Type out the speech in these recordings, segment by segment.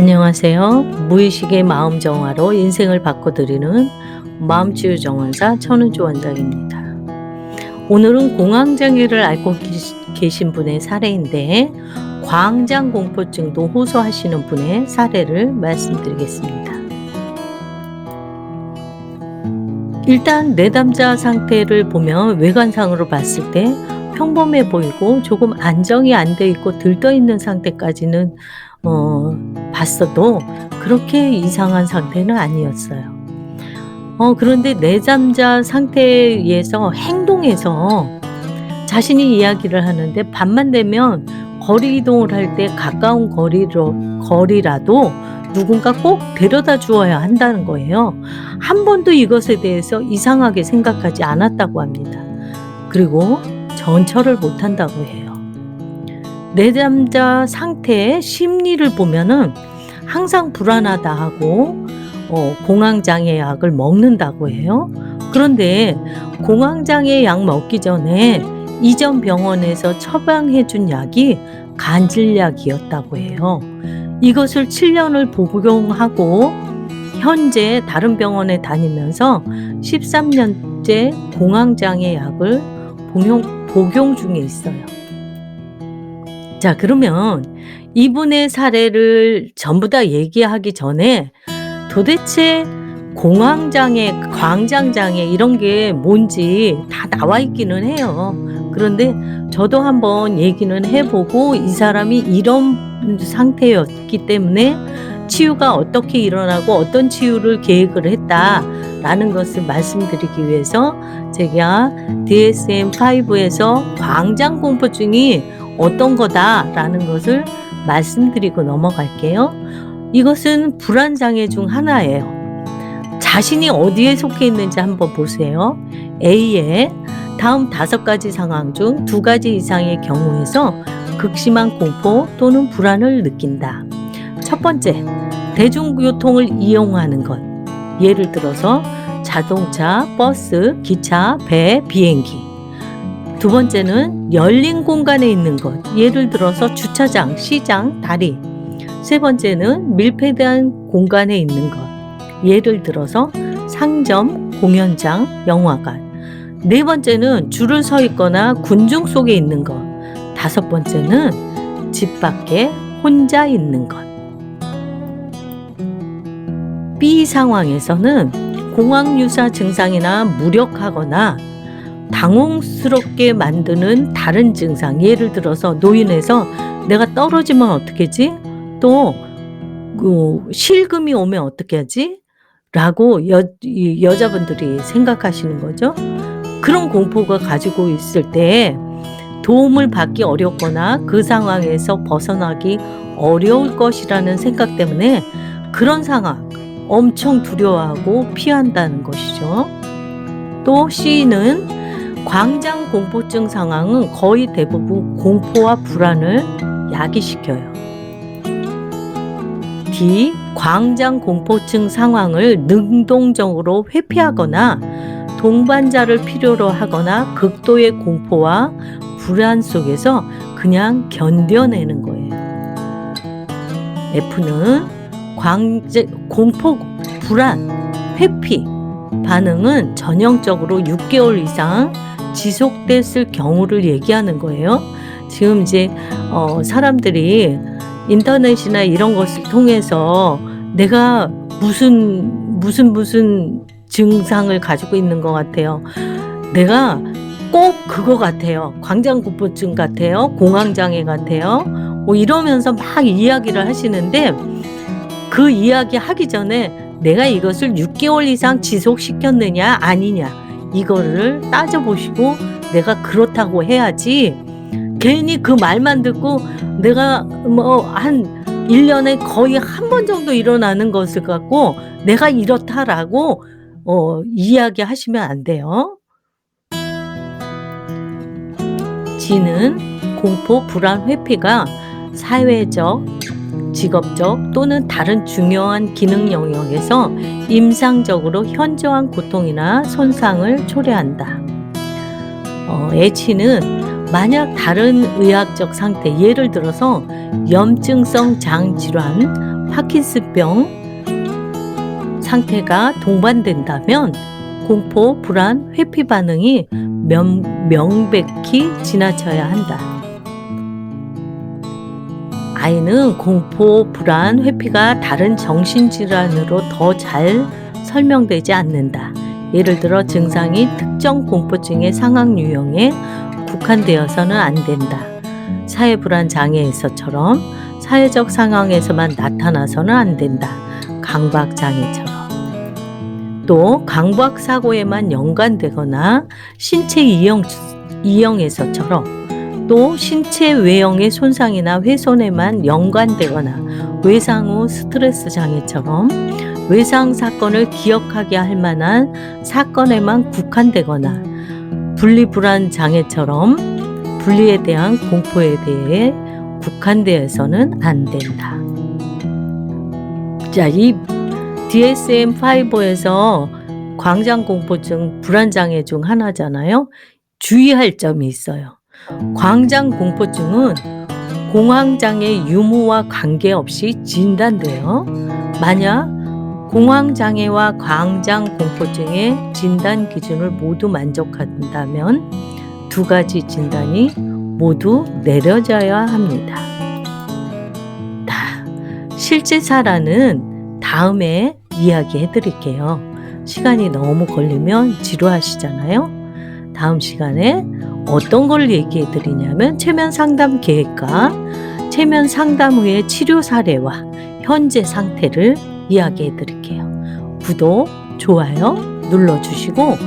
안녕하세요. 무의식의 마음 정화로 인생을 바꿔드리는 마음치유 정원사 천은주 원장입니다. 오늘은 공황장애를 앓고 계신 분의 사례인데 광장공포증도 호소하시는 분의 사례를 말씀드리겠습니다. 일단 내담자 상태를 보면 외관상으로 봤을 때 평범해 보이고 조금 안정이 안 돼 있고 들떠 있는 상태까지는 봤어도 그렇게 이상한 상태는 아니었어요. 그런데 내담자 상태에서 행동에서 자신이 이야기를 하는데 밤만 되면 거리 이동을 할 때 가까운 거리라도 누군가 꼭 데려다 주어야 한다는 거예요. 한 번도 이것에 대해서 이상하게 생각하지 않았다고 합니다. 그리고 전철을 못 한다고 해요. 내담자 상태의 심리를 보면은 항상 불안하다 하고 공황장애 약을 먹는다고 해요. 그런데 공황장애 약 먹기 전에 이전 병원에서 처방해 준 약이 간질약이었다고 해요. 이것을 7년을 복용하고 현재 다른 병원에 다니면서 13년째 공황장애 약을 복용 중에 있어요. 자, 그러면 이분의 사례를 전부 다 얘기하기 전에 도대체 공황장애, 광장장애 이런 게 뭔지 다 나와 있기는 해요. 그런데 저도 한번 얘기는 해보고 이 사람이 이런 상태였기 때문에 치유가 어떻게 일어나고 어떤 치유를 계획을 했다라는 것을 말씀드리기 위해서 제가 DSM-5에서 광장공포증이 어떤 거다라는 것을 말씀드리고 넘어갈게요. 이것은 불안장애 중 하나예요. 자신이 어디에 속해 있는지 한번 보세요. A에 다음 5가지 상황 중 2가지 이상의 경우에서 극심한 공포 또는 불안을 느낀다. 첫 번째, 대중교통을 이용하는 것. 예를 들어서 자동차, 버스, 기차, 배, 비행기. 두 번째는 열린 공간에 있는 것. 예를 들어서 주차장, 시장, 다리. 세 번째는 밀폐된 공간에 있는 것. 예를 들어서 상점, 공연장, 영화관. 네 번째는 줄을 서 있거나 군중 속에 있는 것. 5번째는 집 밖에 혼자 있는 것. B 상황에서는 공황유사 증상이나 무력하거나 당혹스럽게 만드는 다른 증상. 예를 들어서 노인에서 내가 떨어지면 어떡하지? 또 실금이 오면 어떻게 하지? 라고 여자분들이 생각하시는 거죠. 그런 공포가 가지고 있을 때 도움을 받기 어렵거나 그 상황에서 벗어나기 어려울 것이라는 생각 때문에 그런 상황 엄청 두려워하고 피한다는 것이죠. 또 C는 광장공포증 상황은 거의 대부분 공포와 불안을 야기시켜요. D. 광장공포증 상황을 능동적으로 회피하거나 동반자를 필요로 하거나 극도의 공포와 불안 속에서 그냥 견뎌내는 거예요. F는 공포, 불안, 회피 반응은 전형적으로 6개월 이상 지속됐을 경우를 얘기하는 거예요. 지금 이제 사람들이 인터넷이나 이런 것을 통해서 내가 무슨 증상을 가지고 있는 것 같아요. 내가 꼭 그거 같아요. 광장공포증 같아요. 공황장애 같아요. 이러면서 막 이야기를 하시는데 그 이야기 하기 전에 내가 이것을 6개월 이상 지속시켰느냐 아니냐 이거를 따져보시고 내가 그렇다고 해야지 괜히 그 말만 듣고 내가 한 1년에 거의 한 번 정도 일어나는 것을 갖고 내가 이렇다라고 이야기하시면 안 돼요. G는 공포, 불안, 회피가 사회적, 직업적 또는 다른 중요한 기능 영역에서 임상적으로 현저한 고통이나 손상을 초래한다. H는 만약 다른 의학적 상태, 예를 들어서 염증성 장질환, 파킨슨병 상태가 동반된다면 공포, 불안, 회피 반응이 명백히 지나쳐야 한다. 아이는 공포, 불안, 회피가 다른 정신질환으로 더 잘 설명되지 않는다. 예를 들어 증상이 특정 공포증의 상황 유형에 국한되어서는 안 된다. 사회불안 장애에서처럼 사회적 상황에서만 나타나서는 안 된다. 강박 장애처럼. 또 강박 사고에만 연관되거나 신체 이형에서처럼 또 신체 외형의 손상이나 훼손에만 연관되거나 외상 후 스트레스 장애처럼 외상 사건을 기억하게 할 만한 사건에만 국한되거나 분리불안 장애처럼 분리에 대한 공포에 대해 국한되어서는 안 된다. 자, 이 DSM-5에서 광장공포증 불안장애 중 하나잖아요. 주의할 점이 있어요. 광장공포증은 공황장애 유무와 관계없이 진단돼요. 만약 공황장애와 광장공포증의 진단 기준을 모두 만족한다면 두 가지 진단이 모두 내려져야 합니다. 실제 사례는 다음에 이야기해 드릴게요. 시간이 너무 걸리면 지루하시잖아요. 다음 시간에 어떤 걸 얘기해 드리냐면 최면 상담 계획과 최면 상담 후의 치료 사례와 현재 상태를 이야기해 드릴게요. 구독, 좋아요 눌러주시고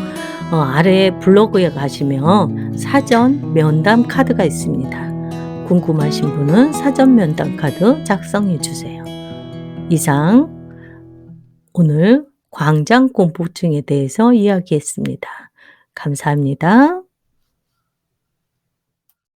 아래 블로그에 가시면 사전 면담 카드가 있습니다. 궁금하신 분은 사전 면담 카드 작성해 주세요. 이상 오늘 광장공포증에 대해서 이야기했습니다. 감사합니다.